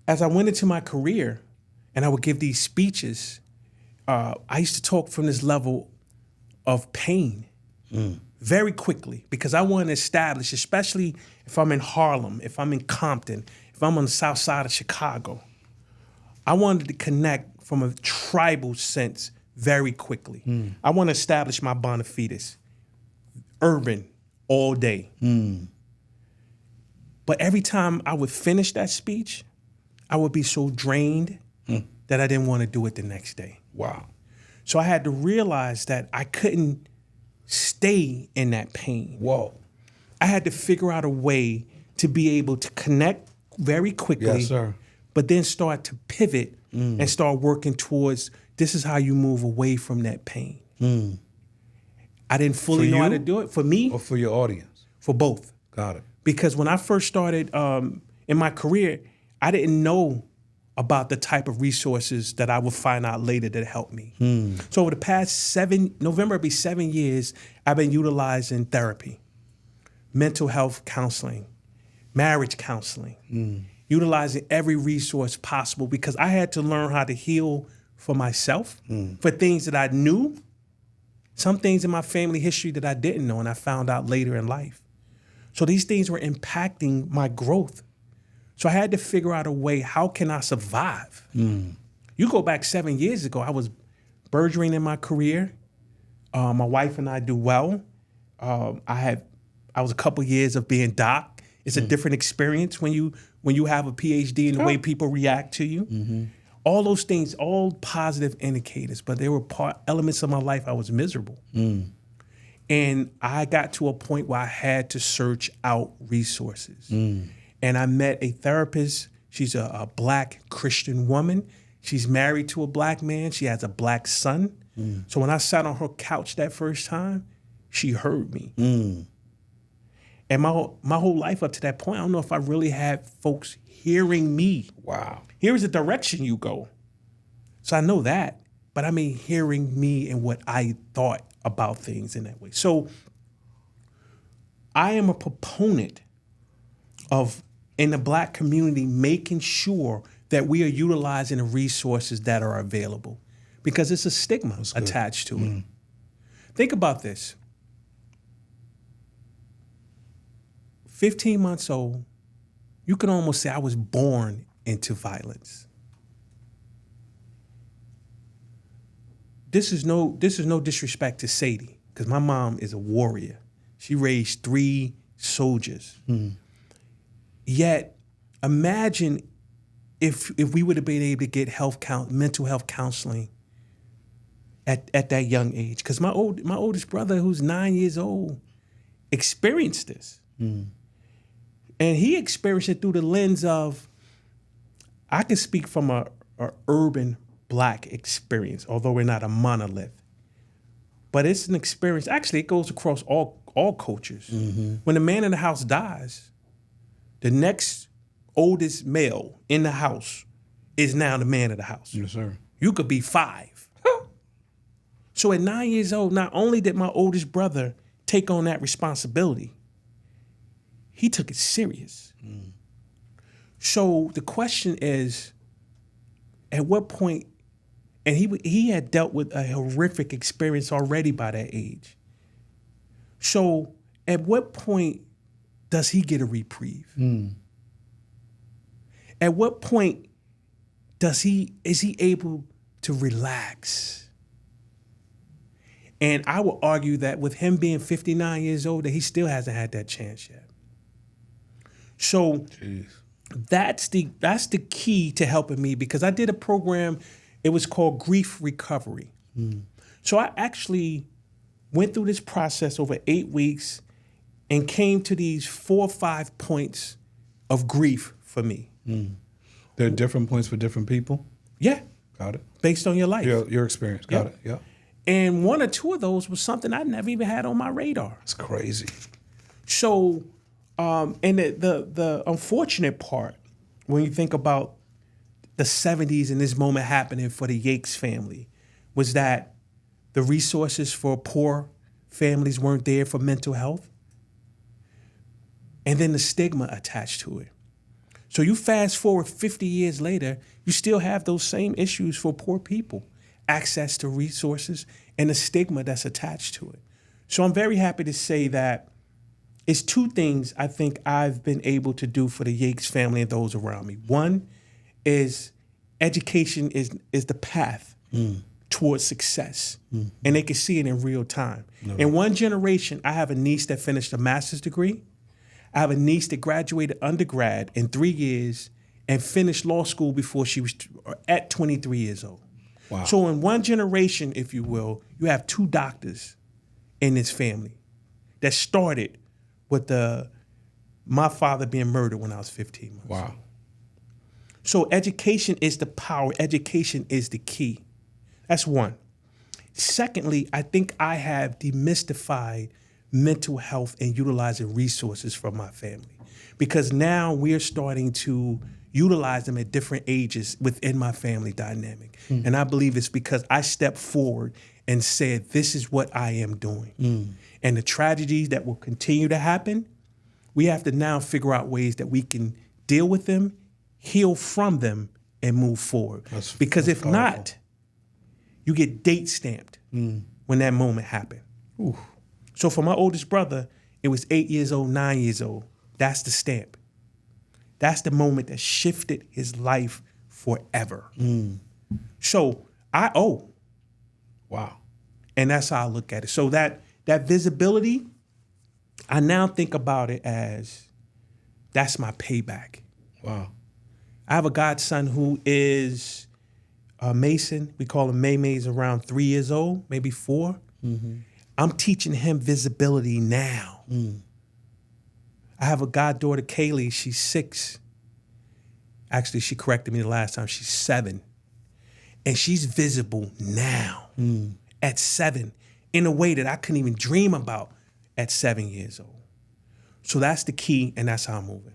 as I went into my career and I would give these speeches, I used to talk from this level of pain very quickly because I want to establish, especially if I'm in Harlem, if I'm in Compton, if I'm on the south side of Chicago, I wanted to connect from a tribal sense very quickly. I want to establish my bona fides, urban, all day. But every time I would finish that speech, I would be so drained that I didn't want to do it the next day. Wow. So I had to realize that I couldn't stay in that pain. Whoa. I had to figure out a way to be able to connect very quickly, Yes, sir. but then start to pivot and start working towards this is how you move away from that pain. I didn't fully know how to do it. For me, Or for your audience? for both. Got it. Because when I first started in my career, I didn't know about the type of resources that I would find out later that helped me. So over the past November will be 7 years, I've been utilizing therapy, mental health counseling, marriage counseling, utilizing every resource possible because I had to learn how to heal for myself, for things that I knew, some things in my family history that I didn't know and I found out later in life. So these things were impacting my growth. So I had to figure out a way, how can I survive? You go back 7 years ago, I was burgeoning in my career. My wife and I do well. I was a couple years of being doc. It's a different experience when you have a Ph.D. and the way people react to you. All those things, all positive indicators, but there were elements of my life I was miserable. And I got to a point where I had to search out resources. And I met a therapist. She's a Black Christian woman. She's married to a Black man. She has a Black son. So when I sat on her couch that first time, she heard me. And my whole life up to that point, I don't know if I really had folks hearing me. Wow. Here's the direction you go. So I know that, but I mean hearing me and what I thought about things in that way. So I am a proponent of, in the Black community, making sure that we are utilizing the resources that are available because it's a stigma attached to it. Think about this. 15 months old, you can almost say I was born into violence. This is no disrespect to Sadie, because my mom is a warrior. She raised 3 soldiers. Yet, imagine if we would have been able to get mental health counseling at that young age. Because my oldest brother, who's 9 years old, experienced this. And he experienced it through the lens of, I can speak from a urban Black experience, although we're not a monolith. But it's an experience, actually it goes across all cultures. When the man in the house dies, the next oldest male in the house is now the man of the house. Yes, sir. You could be 5. So at 9 years old, not only did my oldest brother take on that responsibility, he took it serious. So the question is, at what point, and he had dealt with a horrific experience already by that age. So at what point does he get a reprieve? At what point is he able to relax? And I would argue that with him being 59 years old, that he still hasn't had that chance yet. So that's the key to helping me, because I did a program, it was called Grief Recovery. So I actually went through this process over 8 weeks and came to these 4 or 5 points of grief for me. There are different points for different people? Yeah. Got it. Based on your life. Your experience. Got it. Yeah. And 1 or 2 of those was something I never even had on my radar. It's crazy. So, and the unfortunate part, when you think about the 70s and this moment happening for the Yates family, was that the resources for poor families weren't there for mental health. And then the stigma attached to it. So you fast forward 50 years later, you still have those same issues for poor people, access to resources and the stigma that's attached to it. So I'm very happy to say that it's two things I think I've been able to do for the Yates family and those around me. One is education is the path towards success, and they can see it in real time. In one generation, I have a niece that finished a master's degree. I have a niece that graduated undergrad in 3 years and finished law school before she was at 23 years old. Wow. So in one generation, if you will, you have two doctors in this family that started with my father being murdered when I was 15 months. Wow. So education is the power. Education is the key. That's one. Secondly, I think I have demystified mental health and utilizing resources from my family, because now we're starting to utilize them at different ages within my family dynamic. And I believe it's because I stepped forward and said, this is what I am doing. And the tragedies that will continue to happen, we have to now figure out ways that we can deal with them, heal from them, and move forward. Because if powerful. not, you get date stamped when that moment happened. Ooh. So for my oldest brother, it was 8 years old, 9 years old. That's the stamp. That's the moment that shifted his life forever. So I owe. Wow. And that's how I look at it. So that visibility, I now think about it as that's my payback. Wow. I have a godson who is a Mason. We call him May. He's around 3 years old, maybe 4. I'm teaching him visibility now. I have a goddaughter, Kaylee. She's 6. Actually, she corrected me the last time. She's 7. And she's visible now at 7 in a way that I couldn't even dream about at 7 years old. So that's the key, and that's how I'm moving.